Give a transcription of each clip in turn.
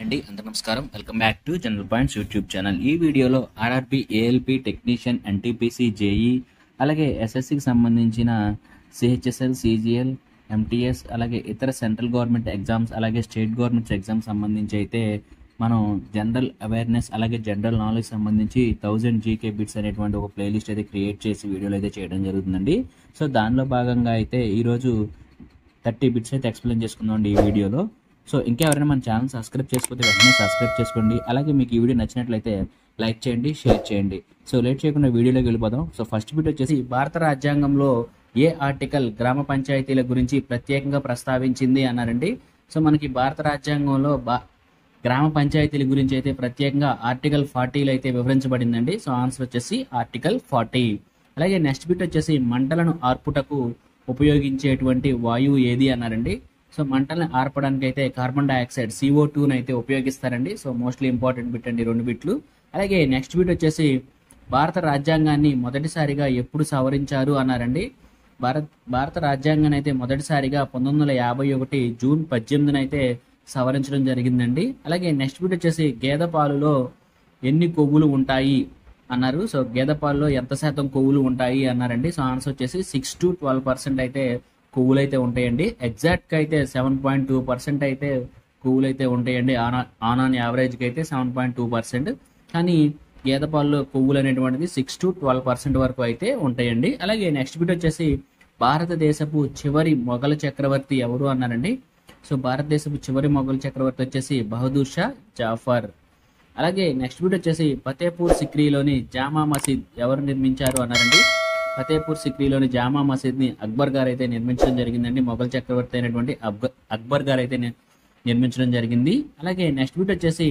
అండి అందరూ నమస్కారం. Welcome back to general points YouTube channel. ఈ వీడియోలో RRB, ALP technician, NTPC, JEE, అలాగే ఎస్ఎస్సికి సంబంధించిన సిహెచ్ఎస్ఎల్, సిజిఎల్, ఎంటీఎస్, అలాగే ఇతర సెంట్రల్ గవర్నమెంట్ ఎగ్జామ్స్, అలాగే స్టేట్ గవర్నమెంట్స్ ఎగ్జామ్స్ సంబంధించి అయితే మనం జనరల్ అవేర్నెస్ అలాగే జనరల్ నాలెడ్జ్ సంబంధించి 1000 జీకే బిట్స్ అనేటువంటి ఒక ప్లేలిస్ట్ అయితే క్రియేట్ చేసి వీడియోలు అయితే చేయడం జరుగుతుందండి. సో దానిలో భాగంగా అయితే ఈరోజు 30 బిట్స్ అయితే ఎక్స్ప్లెయిన్ చేసుకుందామండి ఈ వీడియోలో. సో ఇంకెవరైనా మన ఛానల్ సబ్స్క్రైబ్ చేసుకోతే వెంటనే సబ్స్క్రైబ్ చేసుకోండి. అలాగే మీకు ఈ వీడియో నచ్చినట్లయితే లైక్ చేయండి, షేర్ చేయండి. సో లేట్ చేయకుండా వీడియోలోకి వెళ్ళిపోదాం. సో ఫస్ట్ బిట్ వచ్చేసి భారత రాజ్యాంగంలో ఏ ఆర్టికల్ గ్రామ పంచాయతీల గురించి ప్రత్యేకంగా ప్రస్తావించింది అన్నారండి. సో మనకి భారత రాజ్యాంగంలో గ్రామ పంచాయతీల గురించి అయితే ప్రత్యేకంగా ఆర్టికల్ 40లో అయితే వివరించబడిందండి. సో ఆన్సర్ వచ్చేసి ఆర్టికల్ 40. అలాగే నెక్స్ట్ బిట్ వచ్చేసి మంటలను ఆర్పుటకు ఉపయోగించేటువంటి వాయువు ఏది అన్నారండి. సో మంటలను ఆర్పడానికి అయితే కార్బన్ డైఆక్సైడ్ CO2 అయితే ఉపయోగిస్తారండి. సో మోస్ట్లీ ఇంపార్టెంట్ బిట్ అండి 2 బిట్లు. అలాగే నెక్స్ట్ బిట్ వచ్చేసి భారత రాజ్యాంగాన్ని మొదటిసారిగా ఎప్పుడు సవరించారు అన్నారండి. భారత రాజ్యాంగాన్ని అయితే మొదటిసారిగా 1951 జూన్ 18న అయితే సవరించడం జరిగిందండి. అలాగే నెక్స్ట్ బిట్ వచ్చేసి గేదె పాలులో ఎన్ని కొవ్వులు ఉంటాయి అన్నారు. సో గేదె పాలలో ఎంత శాతం కొవ్వులు ఉంటాయి అన్నారండి. సో ఆన్సర్ వచ్చేసి 6 to 12% అయితే కొవ్వులు అయితే ఉంటాయండి. ఎగ్జాక్ట్గా అయితే 7.2% అయితే కొవ్వులు అయితే ఉంటాయండి. ఆన్ యావరేజ్కి అయితే 7.2%. కానీ గేదె పాలలో కొవ్వులు అనేటువంటిది 6 to 12% వరకు అయితే ఉంటాయండి. అలాగే నెక్స్ట్ బిట్ వచ్చేసి భారతదేశపు చివరి మొఘల్ చక్రవర్తి ఎవరు అన్నారండి. సో భారతదేశపు చివరి మొఘల్ చక్రవర్తి వచ్చేసి బహదూర్ షా జాఫర్. అలాగే నెక్స్ట్ బిట్ వచ్చేసి ఫతేపూర్ సిక్రీలోని జామా మసీద్ ఎవరు నిర్మించారు అన్నారండి. ఫతేపూర్ సిక్రీలోని జామా మసీద్ని అక్బర్ గారు అయితే నిర్మించడం జరిగిందండి. మొఘల్ చక్రవర్తి అయినటువంటి అక్బర్ గారు అయితే నిర్మించడం జరిగింది. అలాగే నెక్స్ట్ బిట్ వచ్చేసి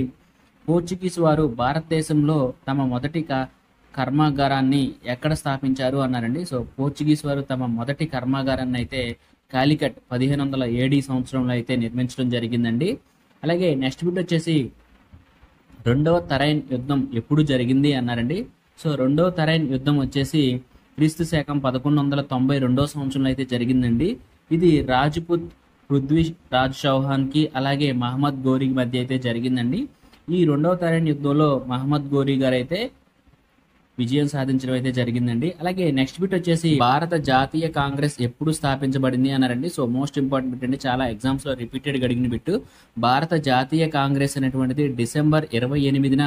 పోర్చుగీస్ వారు భారతదేశంలో తమ మొదటి కర్మాగారాన్ని ఎక్కడ స్థాపించారు అన్నారండి. సో పోర్చుగీస్ వారు తమ మొదటి కర్మాగారాన్ని అయితే కాలికట్ 1500 AD సంవత్సరంలో అయితే నిర్మించడం జరిగిందండి. అలాగే నెక్స్ట్ బిట్ వచ్చేసి రెండవ తరైన్ యుద్ధం ఎప్పుడు జరిగింది అన్నారండి. సో రెండవ తరైన్ యుద్ధం వచ్చేసి క్రీస్తు శకం 1192 సంవత్సరంలో అయితే జరిగిందండి. ఇది రాజ్పుత్ పృథ్వీ రాజ్ చౌహాన్కి అలాగే మహమ్మద్ గోరీ మధ్య అయితే జరిగిందండి. ఈ రెండవ తరైన్ యుద్ధంలో మహమ్మద్ గోరీ గారు అయితే విజయం సాధించడం అయితే జరిగిందండి. అలాగే నెక్స్ట్ బిట్ వచ్చేసి భారత జాతీయ కాంగ్రెస్ ఎప్పుడు స్థాపించబడింది అన్నారండి. సో మోస్ట్ ఇంపార్టెంట్ బిట్ అండి, చాలా ఎగ్జామ్స్ లో రిపీటెడ్ అడిగిన బిట్. భారత జాతీయ కాంగ్రెస్ అనేటువంటిది డిసెంబర్ 28న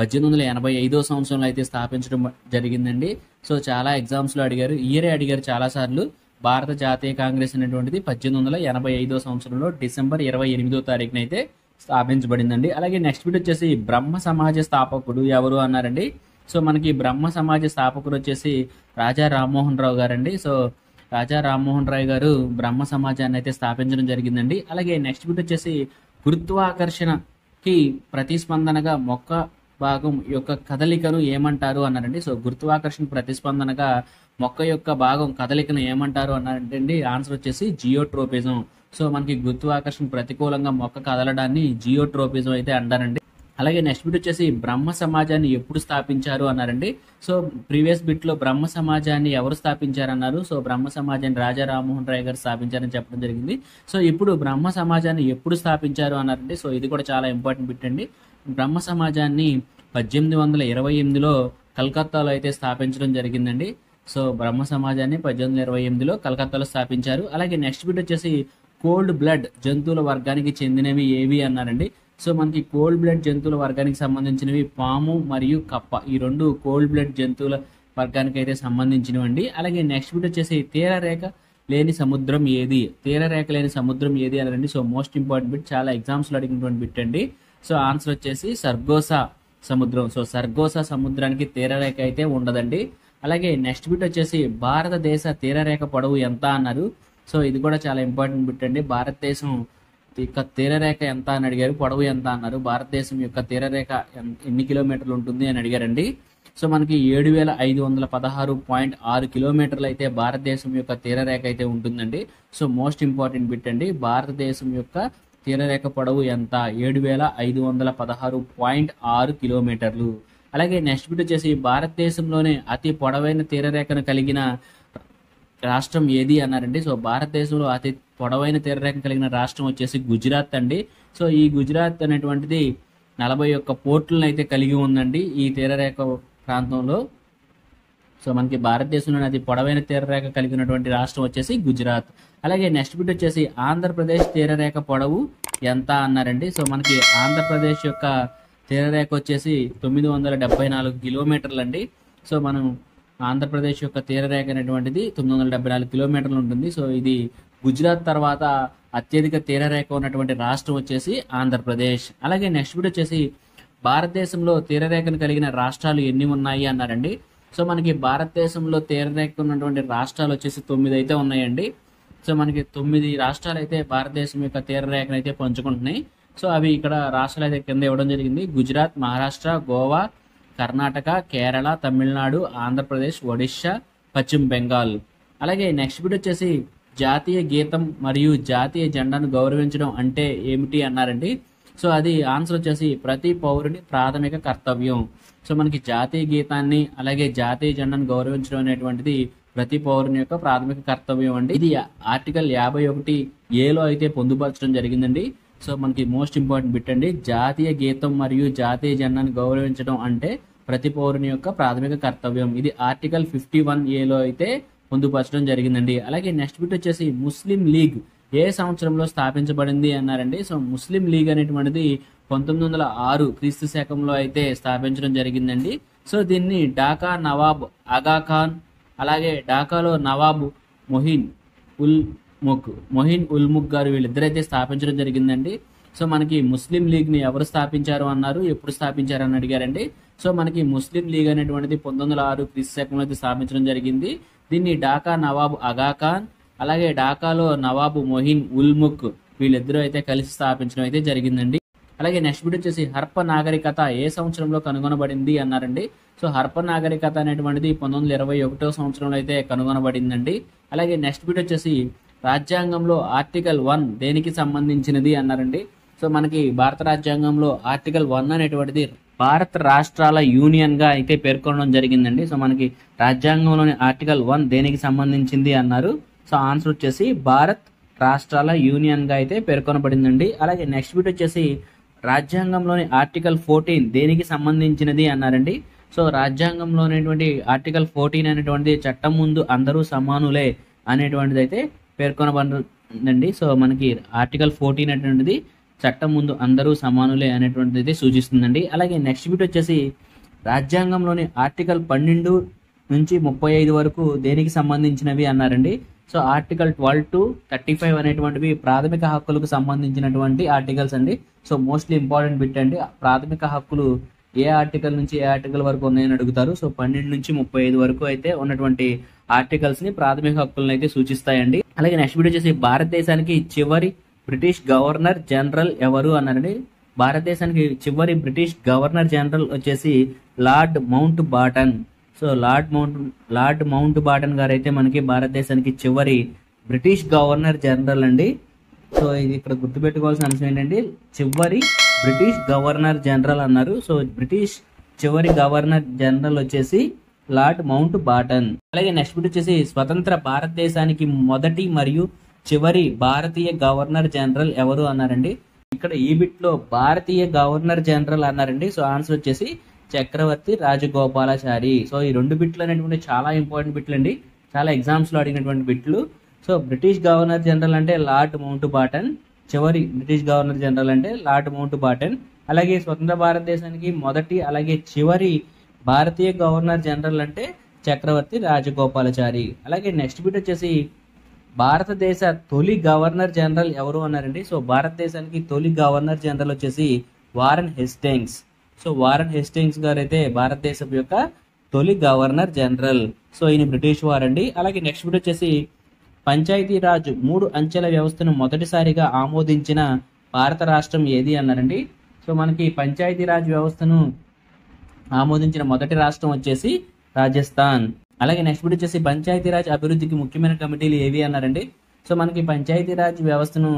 1885 సంవత్సరంలో అయితే స్థాపించడం జరిగిందండి. సో చాలా ఎగ్జామ్స్ లో అడిగారు, ఇయరే అడిగారు చాలా సార్లు. భారత జాతీయ కాంగ్రెస్ అనేటువంటిది 1885 సంవత్సరంలో డిసెంబర్ 28వ తారీఖున అయితే స్థాపించబడిందండి. అలాగే నెక్స్ట్ బిట్ వచ్చేసి బ్రహ్మ సమాజ స్థాపకుడు ఎవరు అన్నారండి. సో మనకి బ్రహ్మ సమాజ స్థాపకుడు వచ్చేసి రాజా రామ్మోహన్ రావు గారండి. సో రాజా రామ్మోహన్ రావు గారు బ్రహ్మ సమాజాన్ని అయితే స్థాపించడం జరిగిందండి. అలాగే నెక్స్ట్ బిట్ వచ్చేసి గురుత్వాకర్షణకి ప్రతిస్పందనగా మొక్క భాగం యొక్క కదలికను ఏమంటారు అన్నారండి. సో గురుత్వాకర్షణ ప్రతిస్పందనగా మొక్క యొక్క భాగం కదలికను ఏమంటారు అన్నారంటే ఆన్సర్ వచ్చేసి జియోట్రోపిజం. సో మనకి గురుత్వాకర్షణ ప్రతికూలంగా మొక్క కదలడాన్ని జియోట్రోపిజం అయితే అంటారండి. అలాగే నెక్స్ట్ బిట్ వచ్చేసి బ్రహ్మ సమాజాన్ని ఎప్పుడు స్థాపించారు అన్నారండి. సో ప్రీవియస్ బిట్ లో బ్రహ్మ సమాజాన్ని ఎవరు స్థాపించారన్నారు. సో బ్రహ్మ సమాజాన్ని రాజా రామ్మోహన్ రాయ్ గారు స్థాపించారని చెప్పడం జరిగింది. సో ఇప్పుడు బ్రహ్మ సమాజాన్ని ఎప్పుడు స్థాపించారు అన్నారండి. సో ఇది కూడా చాలా ఇంపార్టెంట్ బిట్ అండి. బ్రహ్మ సమాజాన్ని 1828లో కలకత్తాలో అయితే స్థాపించడం జరిగిందండి. సో బ్రహ్మ సమాజాన్ని 1828లో కలకత్తాలో స్థాపించారు. అలాగే నెక్స్ట్ బిట్ వచ్చేసి కోల్డ్ బ్లడ్ జంతువుల వర్గానికి చెందినవి ఏవి అన్నారండి. సో మనకి కోల్డ్ బ్లడ్ జంతువుల వర్గానికి సంబంధించినవి పాము మరియు కప్ప. ఈ రెండు కోల్డ్ బ్లడ్ జంతువుల వర్గానికి అయితే సంబంధించినవండి. అలాగే నెక్స్ట్ బిట్ వచ్చేసి తీరరేఖ లేని సముద్రం ఏది, తీరరేఖ లేని సముద్రం ఏది అన్నారండి. సో మోస్ట్ ఇంపార్టెంట్ బిట్, చాలా ఎగ్జామ్స్లో అడిగినటువంటి బిట్ అండి. సో ఆన్సర్ వచ్చేసి సర్గోసా సముద్రం. సో సర్గోసా సముద్రానికి తీరరేఖ అయితే ఉండదండి. అలాగే నెక్స్ట్ బిట్ వచ్చేసి భారతదేశ తీరరేఖ పొడవు ఎంత అన్నారు. సో ఇది కూడా చాలా ఇంపార్టెంట్ బిట్ అండి. భారతదేశం యొక్క తీరరేఖ ఎంత అని అడిగారు, పొడవు ఎంత అన్నారు. భారతదేశం యొక్క తీరరేఖ ఎన్ని కిలోమీటర్లు ఉంటుంది అని అడిగారండి. సో మనకి 7516.6 కిలోమీటర్లు అయితే భారతదేశం యొక్క తీరరేఖ అయితే ఉంటుందండి. సో మోస్ట్ ఇంపార్టెంట్ బిట్ అండి, భారతదేశం యొక్క తీరరేఖ పొడవు ఎంత, 7516.6 కిలోమీటర్లు. అలాగే నెక్స్ట్ బిట్ వచ్చేసి భారతదేశంలోనే అతి పొడవైన తీరరేఖను కలిగిన రాష్ట్రం ఏది అన్నారండి. సో భారతదేశంలో అతి పొడవైన తీరరేఖ కలిగిన రాష్ట్రం వచ్చేసి గుజరాత్ అండి. సో ఈ గుజరాత్ అనేటువంటిది 41 పోర్టులను అయితే కలిగి ఉందండి ఈ తీరరేఖ ప్రాంతంలో. సో మనకి భారతదేశంలోని అతి పొడవైన తీరరేఖ కలిగినటువంటి రాష్ట్రం వచ్చేసి గుజరాత్. అలాగే నెక్స్ట్ బిట్ వచ్చేసి ఆంధ్రప్రదేశ్ తీరరేఖ పొడవు ఎంత అన్నారండి. సో మనకి ఆంధ్రప్రదేశ్ యొక్క తీరరేఖ వచ్చేసి 974 కిలోమీటర్లు అండి. సో మనం ఆంధ్రప్రదేశ్ యొక్క తీరరేఖ అనేటువంటిది 974 కిలోమీటర్లు ఉంటుంది. సో ఇది గుజరాత్ తర్వాత అత్యధిక తీరరేఖ ఉన్నటువంటి రాష్ట్రం వచ్చేసి ఆంధ్రప్రదేశ్. అలాగే నెక్స్ట్ బిట్ వచ్చేసి భారతదేశంలో తీరరేఖను కలిగిన రాష్ట్రాలు ఎన్ని ఉన్నాయి అన్నారండి. సో మనకి భారతదేశంలో తీరరేఖ ఉన్నటువంటి రాష్ట్రాలు వచ్చేసి 9 అయితే ఉన్నాయండి. సో మనకి 9 రాష్ట్రాలు అయితే భారతదేశం యొక్క తీరరేఖను అయితే పంచుకుంటున్నాయి. సో అవి ఇక్కడ రాష్ట్రాలు అయితే కింద ఇవ్వడం జరిగింది. గుజరాత్, మహారాష్ట్ర, గోవా, కర్ణాటక, కేరళ, తమిళనాడు, ఆంధ్రప్రదేశ్, ఒడిశా, పశ్చిమ బెంగాల్. అలాగే నెక్స్ట్ బిట్ వచ్చేసి జాతీయ గీతం మరియు జాతీయ జెండాను గౌరవించడం అంటే ఏమిటి అన్నారండి. సో అది ఆన్సర్ వచ్చేసి ప్రతి పౌరుని ప్రాథమిక కర్తవ్యం. సో మనకి జాతీయ గీతాన్ని అలాగే జాతీయ జెండాను గౌరవించడం అనేటువంటిది ప్రతి పౌరుని యొక్క ప్రాథమిక కర్తవ్యం అండి. ఇది ఆర్టికల్ 51A అయితే పొందుపరచడం జరిగిందండి. సో మనకి మోస్ట్ ఇంపార్టెంట్ బిట్ అండి. జాతీయ గీతం మరియు జాతీయ జెండాను గౌరవించడం అంటే ప్రతి పౌరుని యొక్క ప్రాథమిక కర్తవ్యం. ఇది ఆర్టికల్ 51A అయితే పొందుపరచడం జరిగిందండి. అలాగే నెక్స్ట్ బిట్ వచ్చేసి ముస్లిం లీగ్ ఏ సంవత్సరంలో స్థాపించబడింది అన్నారండి. సో ముస్లిం లీగ్ అనేటువంటిది 1906 క్రీస్తు శకంలో అయితే స్థాపించడం జరిగిందండి. సో దీన్ని ఢాకా నవాబ్ ఆగా ఖాన్ అలాగే ఢాకాలో నవాబ్ మొహిన్ ఉల్ ముక్ గారు వీళ్ళిద్దరైతే స్థాపించడం జరిగిందండి. సో మనకి ముస్లిం లీగ్ని ఎవరు స్థాపించారు అన్నారు, ఎప్పుడు స్థాపించారు అని అడిగారండి. సో మనకి ముస్లిం లీగ్ అనేటువంటిది 1906 క్రీస్తు శకంలో అయితే స్థాపించడం జరిగింది. దీన్ని ఢాకా నవాబ్ ఆగా ఖాన్ అలాగే ఢాకాలో నవాబు మొహిన్ ఉల్ ముక్ వీళ్ళిద్దరూ అయితే కలిసి స్థాపించడం అయితే జరిగిందండి. అలాగే నెక్స్ట్ బిట్ వచ్చేసి హర్ప నాగరికత ఏ సంవత్సరంలో కనుగొనబడింది అన్నారండి. సో హర్ప నాగరికత అనేటువంటిది 1921 సంవత్సరంలో అయితే కనుగొనబడిందండి. అలాగే నెక్స్ట్ బిట్ వచ్చేసి రాజ్యాంగంలో ఆర్టికల్ 1 దేనికి సంబంధించినది అన్నారండి. సో మనకి భారత రాజ్యాంగంలో ఆర్టికల్ 1 అనేటువంటిది భారత రాష్ట్రాల యూనియన్ గా అయితే పేర్కొనడం జరిగిందండి. సో మనకి రాజ్యాంగంలోని ఆర్టికల్ 1 దేనికి సంబంధించింది అన్నారు. సో ఆన్సర్ వచ్చేసి భారత్ రాష్ట్రాల యూనియన్ గా అయితే పేర్కొనబడిందండి. అలాగే నెక్స్ట్ బిట్ వచ్చేసి రాజ్యాంగంలోని ఆర్టికల్ 14 దేనికి సంబంధించినది అన్నారండి. సో రాజ్యాంగంలోనేటువంటి ఆర్టికల్ 14 అనేటువంటిది చట్టం ముందు అందరూ సమానులే అనేటువంటిది అయితే పేర్కొనబడిందండి. సో మనకి ఆర్టికల్ 14 అనేటువంటిది చట్టం ముందు అందరూ సమానులే అనేటువంటిది అయితే సూచిస్తుందండి. అలాగే నెక్స్ట్ బిట్ వచ్చేసి రాజ్యాంగంలోని ఆర్టికల్ 12 నుంచి 35 వరకు దేనికి సంబంధించినవి అన్నారండి. సో ఆర్టికల్ 12 to 35 అనేటువంటివి ప్రాథమిక హక్కులకు సంబంధించినటువంటి ఆర్టికల్స్ అండి. సో మోస్ట్లీ ఇంపార్టెంట్ బిట్ అండి. ప్రాథమిక హక్కులు ఏ ఆర్టికల్ నుంచి ఏ ఆర్టికల్ వరకు ఉన్నాయని అడుగుతారు. సో 12 నుంచి 35 వరకు అయితే ఉన్నటువంటి ఆర్టికల్స్ ని ప్రాథమిక హక్కులను అయితే సూచిస్తాయండి. అలాగే నెక్స్ట్ బిట్ వచ్చేసి భారతదేశానికి చివరి బ్రిటిష్ గవర్నర్ జనరల్ ఎవరు అన్నారండి. భారతదేశానికి చివరి బ్రిటిష్ గవర్నర్ జనరల్ వచ్చేసి Lord Mountbatten. So Lord Mountbatten గారు అయితే మనకి భారతదేశానికి చివరి బ్రిటిష్ గవర్నర్ జనరల్ అండి. సో ఇది ఇక్కడ గుర్తుపెట్టుకోవాల్సిన అంశం ఏంటంటే చివరి బ్రిటిష్ గవర్నర్ జనరల్ అన్నారు. సో బ్రిటిష్ చివరి గవర్నర్ జనరల్ వచ్చేసి లార్డ్ మౌంట్ బాటన్. అలాగే నెక్స్ట్ బిట్ వచ్చేసి స్వతంత్ర భారతదేశానికి మొదటి మరియు చివరి భారతీయ గవర్నర్ జనరల్ ఎవరు అన్నారండి. ఇక్కడ ఈ బిట్ లో భారతీయ గవర్నర్ జనరల్ అన్నారండి. సో ఆన్సర్ వచ్చేసి చక్రవర్తి రాజగోపాలాచారి. సో ఈ రెండు బిట్లు అనేటువంటి చాలా ఇంపార్టెంట్ బిట్లు అండి, చాలా ఎగ్జామ్స్ లో అడిగినటువంటి బిట్లు. సో బ్రిటిష్ గవర్నర్ జనరల్ అంటే లార్డ్ మౌంట్ బాటన్, చివరి బ్రిటిష్ గవర్నర్ జనరల్ అంటే లార్డ్ మౌంట్ బాటన్. అలాగే స్వతంత్ర భారతదేశానికి మొదటి అలాగే చివరి భారతీయ గవర్నర్ జనరల్ అంటే చక్రవర్తి రాజగోపాలాచారి. అలాగే నెక్స్ట్ బిట్ వచ్చేసి భారతదేశ తొలి గవర్నర్ జనరల్ ఎవరు అన్నారండి. సో భారతదేశానికి తొలి గవర్నర్ జనరల్ వచ్చేసి Warren Hastings. So Warren Hastings గారు అయితే భారతదేశం యొక్క తొలి గవర్నర్ జనరల్. సో ఈయన బ్రిటిష్ వారండి. అలాగే నెక్స్ట్ బిట్ వచ్చేసి పంచాయతీరాజ్ 3 అంచెల వ్యవస్థను మొదటిసారిగా ఆమోదించిన భారత రాష్ట్రం ఏది అన్నారండి. సో మనకి పంచాయతీరాజ్ వ్యవస్థను ఆమోదించిన మొదటి రాష్ట్రం వచ్చేసి రాజస్థాన్. అలాగే నెక్స్ట్ బిట్ వచ్చేసి పంచాయతీరాజ్ అభివృద్ధికి ముఖ్యమైన కమిటీలు ఏవి అన్నారండి. సో మనకి పంచాయతీరాజ్ వ్యవస్థను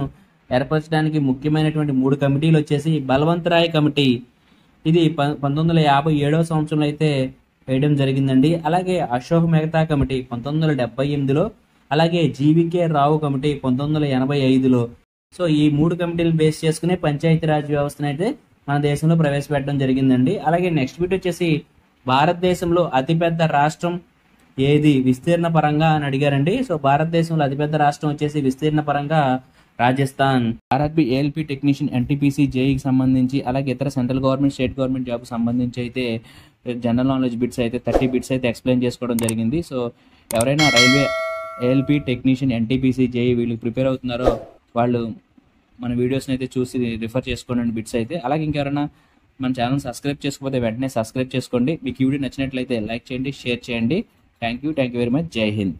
ఏర్పరచడానికి ముఖ్యమైనటువంటి 3 కమిటీలు వచ్చేసి బల్వంతరాయ్ కమిటీ, ఇది 1957 సంవత్సరంలో అయితే వేయడం జరిగిందండి. అలాగే అశోక్ మెహతా కమిటీ 1978లో, అలాగే జీవీకే రావు కమిటీ 1985లో. సో ఈ 3 కమిటీలు బేస్ చేసుకుని పంచాయతీరాజ్ వ్యవస్థను అయితే మన దేశంలో ప్రవేశపెట్టడం జరిగిందండి. అలాగే నెక్స్ట్ బిట్ వచ్చేసి భారతదేశంలో అతిపెద్ద రాష్ట్రం ఏది విస్తీర్ణ పరంగా అని అడిగారండి. సో భారతదేశంలో అతిపెద్ద రాష్ట్రం వచ్చేసి విస్తీర్ణ పరంగా Rajasthan. RRB ALP technician NTPC జేఈకి సంబంధించి అలాగే ఇతర సెంట్రల్ గవర్నమెంట్ స్టేట్ గవర్నమెంట్ జాబ్కి సంబంధించి అయితే జనరల్ నాలెడ్జ్ బిట్స్ అయితే 30 బిట్స్ అయితే ఎక్స్ప్లెయిన్ చేసుకోవడం జరిగింది. సో ఎవరైనా railway ALP technician NTPC JEE వీళ్ళకి ప్రిపేర్ అవుతున్నారో వాళ్ళు మన వీడియోస్ని అయితే చూసి రిఫర్ చేసుకోండి బిట్స్ అయితే. అలాగే ఇంకెవరైనా మన ఛానల్ సబ్స్క్రైబ్ చేసుకోకపోతే వెంటనే సబ్స్క్రైబ్ చేసుకోండి. మీకు ఈ వీడియో నచ్చినట్లయితే లైక్ చేయండి, షేర్ చేయండి. Thank you very much. జై హింద్.